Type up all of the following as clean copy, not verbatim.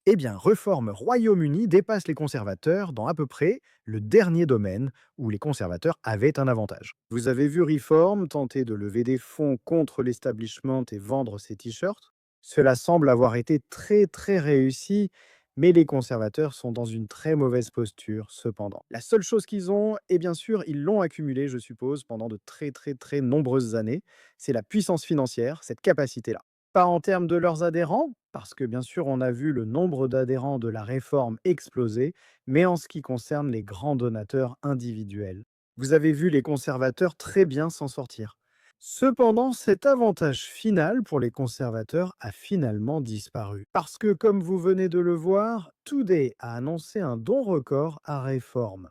Eh bien, Reform Royaume-Uni dépasse les conservateurs dans à peu près le dernier domaine où les conservateurs avaient un avantage. Vous avez vu Reform tenter de lever des fonds contre l'establishment et vendre ses t-shirts? Cela semble avoir été très réussi, mais les conservateurs sont dans une très mauvaise posture cependant. La seule chose qu'ils ont, et bien sûr, ils l'ont accumulée, je suppose, pendant de très nombreuses années, c'est la puissance financière, cette capacité-là. Pas en termes de leurs adhérents, parce que bien sûr on a vu le nombre d'adhérents de la réforme exploser, mais en ce qui concerne les grands donateurs individuels. Vous avez vu les conservateurs très bien s'en sortir. Cependant, cet avantage final pour les conservateurs a finalement disparu. Parce que, comme vous venez de le voir, Today a annoncé un don record à Reform.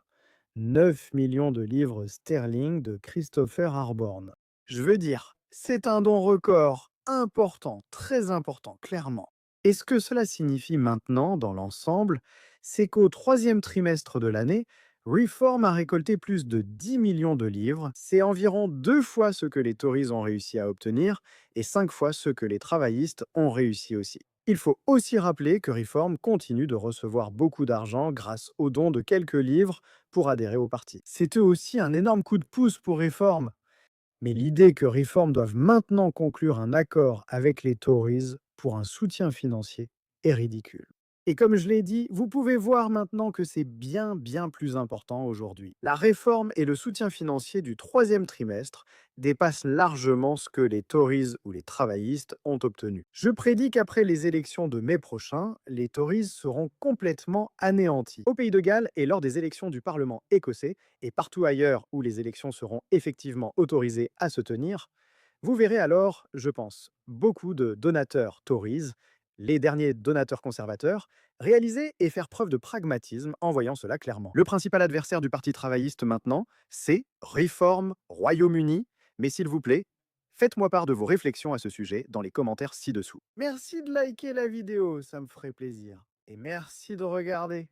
9 millions de livres sterling de Christopher Harborne. Je veux dire, c'est un don record important, très important, clairement. Et ce que cela signifie maintenant, dans l'ensemble, c'est qu'au troisième trimestre de l'année, Reform a récolté plus de 10 millions de livres. C'est environ 2 fois ce que les Tories ont réussi à obtenir et 5 fois ce que les travaillistes ont réussi aussi. Il faut aussi rappeler que Reform continue de recevoir beaucoup d'argent grâce aux dons de quelques livres pour adhérer au parti. C'est eux aussi un énorme coup de pouce pour Reform. Mais l'idée que Reform doive maintenant conclure un accord avec les Tories pour un soutien financier est ridicule. Et comme je l'ai dit, vous pouvez voir maintenant que c'est bien plus important aujourd'hui. La réforme et le soutien financier du troisième trimestre dépassent largement ce que les Tories ou les travaillistes ont obtenu. Je prédis qu'après les élections de mai prochain, les Tories seront complètement anéantis. Au Pays de Galles et lors des élections du Parlement écossais, et partout ailleurs où les élections seront effectivement autorisées à se tenir, vous verrez alors, je pense, beaucoup de donateurs Tories, les derniers donateurs conservateurs, réaliser et faire preuve de pragmatisme en voyant cela clairement. Le principal adversaire du Parti travailliste maintenant, c'est Reform Royaume-Uni, mais s'il vous plaît, faites-moi part de vos réflexions à ce sujet dans les commentaires ci-dessous. Merci de liker la vidéo, ça me ferait plaisir. Et merci de regarder.